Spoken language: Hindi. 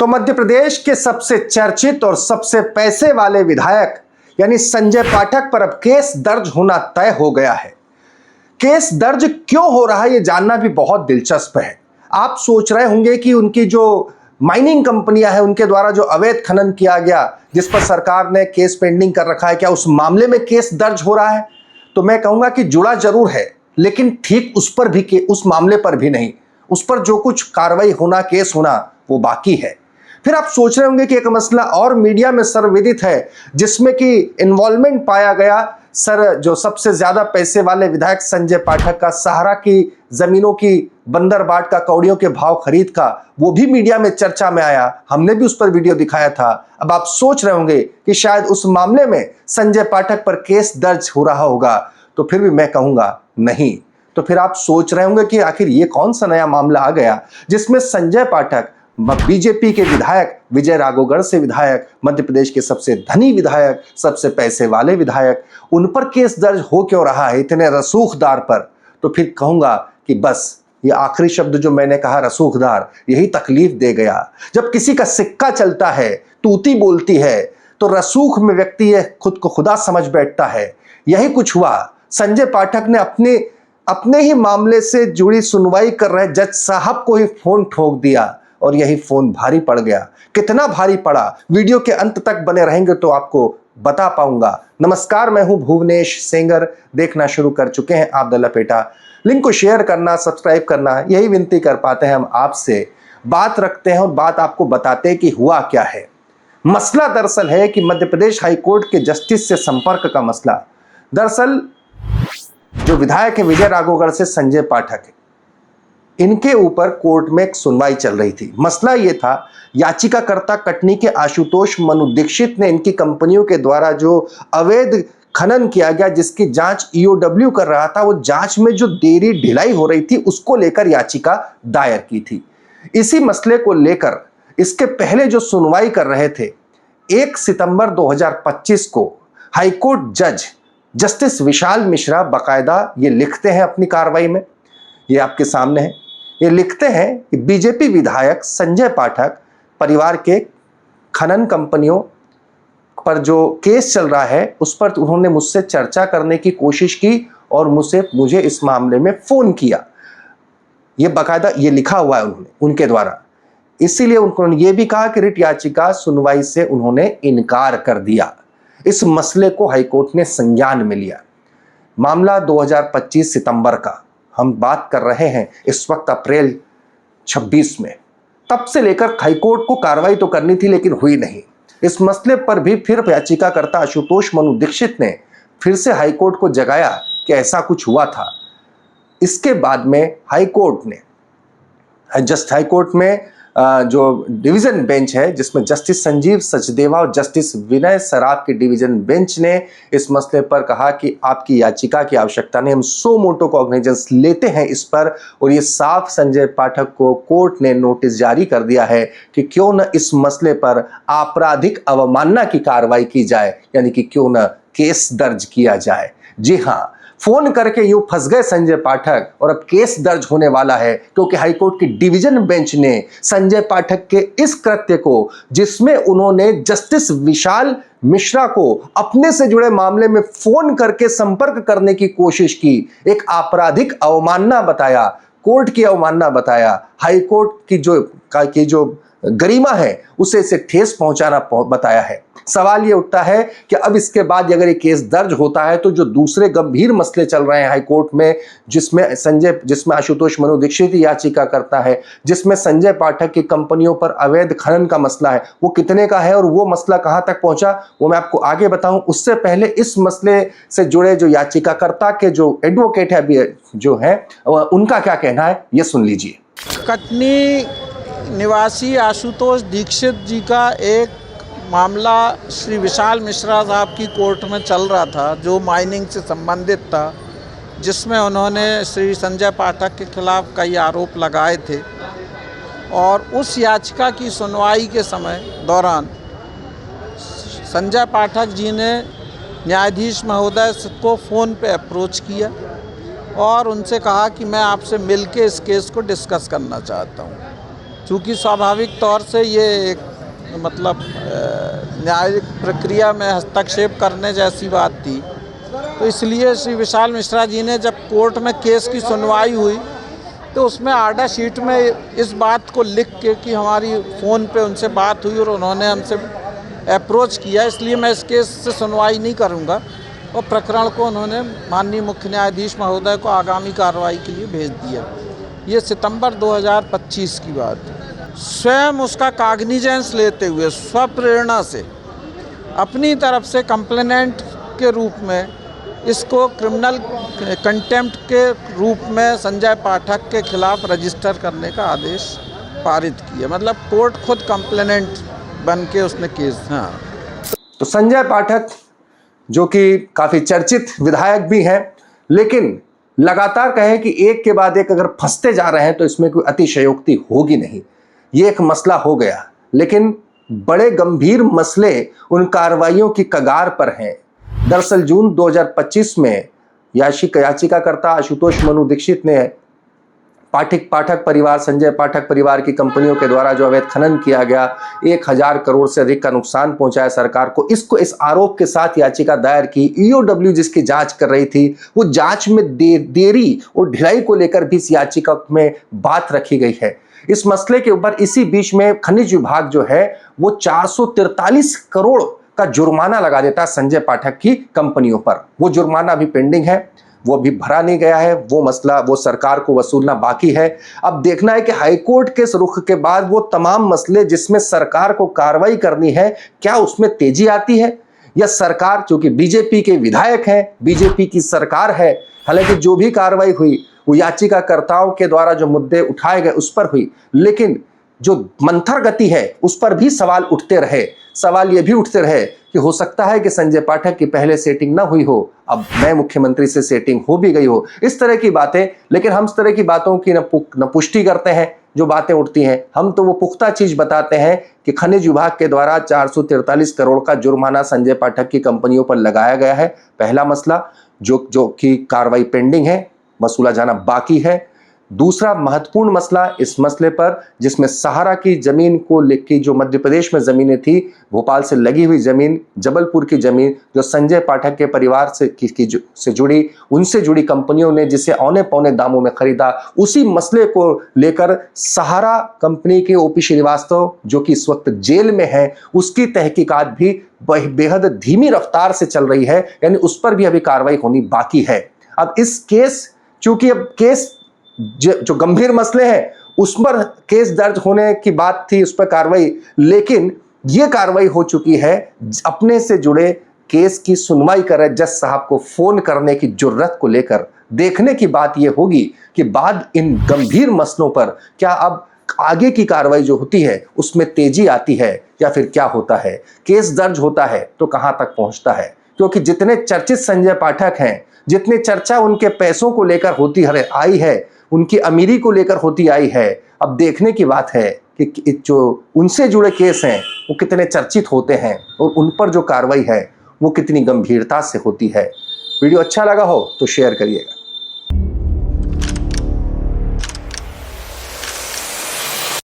तो मध्य प्रदेश के सबसे चर्चित और सबसे पैसे वाले विधायक यानी संजय पाठक पर अब केस दर्ज होना तय हो गया है। केस दर्ज क्यों हो रहा है ये जानना भी बहुत दिलचस्प है। आप सोच रहे होंगे कि उनकी जो माइनिंग कंपनियां हैं उनके द्वारा जो अवैध खनन किया गया जिस पर सरकार ने केस पेंडिंग कर रखा है, क्या उस मामले में केस दर्ज हो रहा है? तो मैं कहूंगा कि जुड़ा जरूर है, लेकिन ठीक उस मामले पर भी नहीं। उस पर जो कुछ कार्रवाई होना, केस होना, वो बाकी है। फिर आप सोच रहे होंगे कि एक मसला और मीडिया में सर्वविदित है जिसमें कि इन्वॉल्वमेंट पाया गया जो सबसे ज्यादा पैसे वाले विधायक संजय पाठक का सहारा की जमीनों की बंदरबाट का कौड़ियों के भाव खरीद का, वो भी मीडिया में चर्चा में आया। हमने भी उस पर वीडियो दिखाया था। अब आप सोच रहे होंगे कि शायद उस मामले में संजय पाठक पर केस दर्ज हो रहा होगा, तो फिर भी मैं कहूंगा नहीं। तो फिर आप सोच रहे होंगे कि आखिर ये कौन सा नया मामला आ गया जिसमें संजय पाठक बीजेपी के विधायक, विजय राघवगढ़ से विधायक, मध्य प्रदेश के सबसे धनी विधायक, सबसे पैसे वाले विधायक, उन पर केस दर्ज हो क्यों रहा है इतने रसूखदार पर? तो फिर कहूंगा कि बस ये आखिरी शब्द जो मैंने कहा रसूखदार, यही तकलीफ दे गया। जब किसी का सिक्का चलता है, तूती बोलती है, तो रसूख में व्यक्ति ये खुद को खुदा समझ बैठता है। यही कुछ हुआ। संजय पाठक ने अपने ही मामले से जुड़ी सुनवाई कर रहे जज साहब को ही फोन ठोक दिया और यही फोन भारी पड़ गया। कितना भारी पड़ा, वीडियो के अंत तक बने रहेंगे तो आपको बता पाऊंगा। नमस्कार, मैं हूं भुवनेश सेंगर। देखना शुरू कर चुके हैं आप द लपेटा। लिंक को शेयर करना, सब्सक्राइब करना, यही विनती कर पाते हैं हम आपसे। बात रखते हैं और बात आपको बताते हैं कि हुआ क्या है। मसला दरअसल है कि मध्य प्रदेश हाईकोर्ट के जस्टिस से संपर्क का मसला। दरअसल जो विधायक है विजय राघवगढ़ से संजय पाठक है, इनके ऊपर कोर्ट में एक सुनवाई चल रही थी। मसला ये था, याचिकाकर्ता कटनी के आशुतोष मनु दीक्षित ने इनकी कंपनियों के द्वारा जो अवैध खनन किया गया जिसकी जांच ईओडब्ल्यू कर रहा था, वो जांच में जो देरी ढिलाई हो रही थी उसको लेकर याचिका दायर की थी। इसी मसले को लेकर इसके पहले जो सुनवाई कर रहे थे, 1 सितंबर 2025 को हाईकोर्ट जज जस्टिस विशाल मिश्रा बाकायदा ये लिखते हैं अपनी कार्रवाई में, ये आपके सामने है। ये लिखते हैं कि बीजेपी विधायक संजय पाठक परिवार के खनन कंपनियों पर जो केस चल रहा है उस पर उन्होंने मुझसे चर्चा करने की कोशिश की और मुझे इस मामले में फोन किया। ये बाकायदा ये लिखा हुआ है उनके द्वारा। इसीलिए उन्होंने ये भी कहा कि रिट याचिका सुनवाई से उन्होंने इनकार कर दिया। इस मसले को हाईकोर्ट ने संज्ञान में लिया। मामला 2025 सितंबर का, हम बात कर रहे हैं इस वक्त अप्रैल 26 में। तब से लेकर हाईकोर्ट को कार्रवाई तो करनी थी लेकिन हुई नहीं। इस मसले पर भी फिर याचिकाकर्ता आशुतोष मनु दीक्षित ने फिर से हाईकोर्ट को जगाया कि ऐसा कुछ हुआ था। इसके बाद में हाईकोर्ट में जो डिवीजन बेंच है जिसमें जस्टिस संजीव सचदेवा और जस्टिस विनय सराफ की डिवीजन बेंच ने इस मसले पर कहा कि आपकी याचिका की आवश्यकता नहीं, हम सो मोटो कॉग्निजेंस लेते हैं इस पर। और ये साफ संजय पाठक को कोर्ट ने नोटिस जारी कर दिया है कि क्यों न इस मसले पर आपराधिक अवमानना की कार्रवाई की जाए, यानी कि क्यों न केस दर्ज किया जाए। जी हाँ, फोन करके यूं फंस गए संजय पाठक और अब केस दर्ज होने वाला है क्योंकि हाईकोर्ट की डिवीजन बेंच ने संजय पाठक के इस कृत्य को, जिसमें उन्होंने जस्टिस विशाल मिश्रा को अपने से जुड़े मामले में फोन करके संपर्क करने की कोशिश की, एक आपराधिक अवमानना बताया, कोर्ट की अवमानना बताया, हाईकोर्ट की जो गरिमा है उसे इसे ठेस पहुंचाना बताया है। सवाल ये उठता है कि अब इसके बाद अगर ये केस दर्ज होता है तो जो दूसरे गंभीर मसले चल रहे हैं हाईकोर्ट में, जिसमें आशुतोष मनु दीक्षित याचिका करता है, जिसमें संजय पाठक की कंपनियों पर अवैध खनन का मसला है, वो कितने का है और वो मसला कहां तक पहुंचा वो मैं आपको आगे बताऊं। उससे पहले इस मसले से जुड़े जो याचिकाकर्ता के जो एडवोकेट है जो है उनका क्या कहना है ये सुन लीजिए। कटनी निवासी आशुतोष दीक्षित जी का एक मामला श्री विशाल मिश्रा साहब की कोर्ट में चल रहा था जो माइनिंग से संबंधित था, जिसमें उन्होंने श्री संजय पाठक के खिलाफ कई आरोप लगाए थे। और उस याचिका की सुनवाई के दौरान संजय पाठक जी ने न्यायाधीश महोदय को फ़ोन पे अप्रोच किया और उनसे कहा कि मैं आपसे मिलके इस केस को डिस्कस करना चाहता हूँ। चूँकि स्वाभाविक तौर से ये एक मतलब न्यायिक प्रक्रिया में हस्तक्षेप करने जैसी बात थी, तो इसलिए श्री विशाल मिश्रा जी ने जब कोर्ट में केस की सुनवाई हुई तो उसमें आर्डर शीट में इस बात को लिख के कि हमारी फ़ोन पे उनसे बात हुई और उन्होंने हमसे अप्रोच किया, इसलिए मैं इस केस से सुनवाई नहीं करूंगा, और प्रकरण को उन्होंने माननीय मुख्य न्यायाधीश महोदय को आगामी कार्रवाई के लिए भेज दिया। ये सितंबर 2025 की बात है। स्वयं उसका काग्निजेंस लेते हुए स्वप्रेरणा से अपनी तरफ से कंप्लेनेंट के रूप में इसको क्रिमिनल कंटेम्प्ट के रूप में संजय पाठक के खिलाफ रजिस्टर करने का आदेश पारित किया। मतलब कोर्ट खुद कंप्लेनेंट बन के उसने केस। हाँ, तो संजय पाठक जो कि काफी चर्चित विधायक भी हैं, लेकिन लगातार कहें कि एक के बाद एक अगर फंसते जा रहे हैं तो इसमें कोई अतिशयोक्ति होगी नहीं। ये एक मसला हो गया, लेकिन बड़े गंभीर मसले उन कार्रवाइयों की कगार पर हैं। दरअसल जून 2025 में याचिकाकर्ता आशुतोष मनु दीक्षित ने पाठक परिवार, संजय पाठक परिवार की कंपनियों के द्वारा जो अवैध खनन किया गया, 1000 करोड़ से अधिक का नुकसान पहुंचाया सरकार को, इस आरोप के साथ याचिका दायर की। ईओडब्ल्यू जिसकी जांच कर रही थी, वो जांच में देरी और ढिलाई को लेकर भी इस याचिका में बात रखी गई है। इस मसले के ऊपर इसी बीच में खनिज विभाग जो है वो 443 करोड़ का जुर्माना लगा देता है संजय पाठक की कंपनियों पर। वो जुर्माना अभी पेंडिंग है, वो अभी भरा नहीं गया है, वो मसला वो सरकार को वसूलना बाकी है। अब देखना है कि हाईकोर्ट के इस रुख के बाद वो तमाम मसले जिसमें सरकार को कार्रवाई करनी है, क्या उसमें तेजी आती है, या सरकार, क्योंकि बीजेपी के विधायक हैं, बीजेपी की सरकार है, हालांकि जो भी कार्रवाई हुई वो याचिकाकर्ताओं के द्वारा जो मुद्दे उठाए गए उस पर हुई, लेकिन जो मंथर गति है उस पर भी सवाल उठते रहे। सवाल ये भी उठते रहे कि हो सकता है कि संजय पाठक की पहले सेटिंग ना हुई हो, अब नए मुख्यमंत्री से सेटिंग हो भी गई हो, इस तरह की बातें। लेकिन हम इस तरह की बातों की न पुष्टि करते हैं, जो बातें उठती हैं हम तो वो पुख्ता चीज बताते हैं कि खनिज विभाग के द्वारा 443 करोड़ का जुर्माना संजय पाठक की कंपनियों पर लगाया गया है। पहला मसला जो कि कार्रवाई पेंडिंग है, वसूला जाना बाकी है। दूसरा महत्वपूर्ण मसला इस मसले पर, जिसमें सहारा की जमीन को लेकर, जो मध्य प्रदेश में जमीनें थी, भोपाल से लगी हुई जमीन, जबलपुर की जमीन जो संजय पाठक के परिवार से जुड़ी, उनसे जुड़ी कंपनियों ने जिसे औने पौने दामों में खरीदा, उसी मसले को लेकर सहारा कंपनी के ओपी श्रीवास्तव जो कि इस वक्त जेल में है, उसकी तहकीकात भी बेहद धीमी रफ्तार से चल रही है, यानी उस पर भी अभी कार्रवाई होनी बाकी है। अब इस केस, चूंकि अब केस जो गंभीर मसले हैं उस पर केस दर्ज होने की बात थी, उस पर कार्रवाई, लेकिन यह कार्रवाई हो चुकी है। अपने से जुड़े केस की सुनवाई कर रहे जज साहब को फोन करने की जुर्रत को लेकर देखने की बात यह होगी कि बाद इन गंभीर मसलों पर क्या अब आगे की कार्रवाई जो होती है उसमें तेजी आती है या फिर क्या होता है। केस दर्ज होता है तो कहां तक पहुंचता है, क्योंकि जितने चर्चित संजय पाठक हैं, जितनी चर्चा उनके पैसों को लेकर होती आई है, उनकी अमीरी को लेकर होती आई है, अब देखने की बात है कि जो उनसे जुड़े केस हैं वो कितने चर्चित होते हैं और उन पर जो कार्रवाई है वो कितनी गंभीरता से होती है। वीडियो अच्छा लगा हो तो शेयर करिएगा।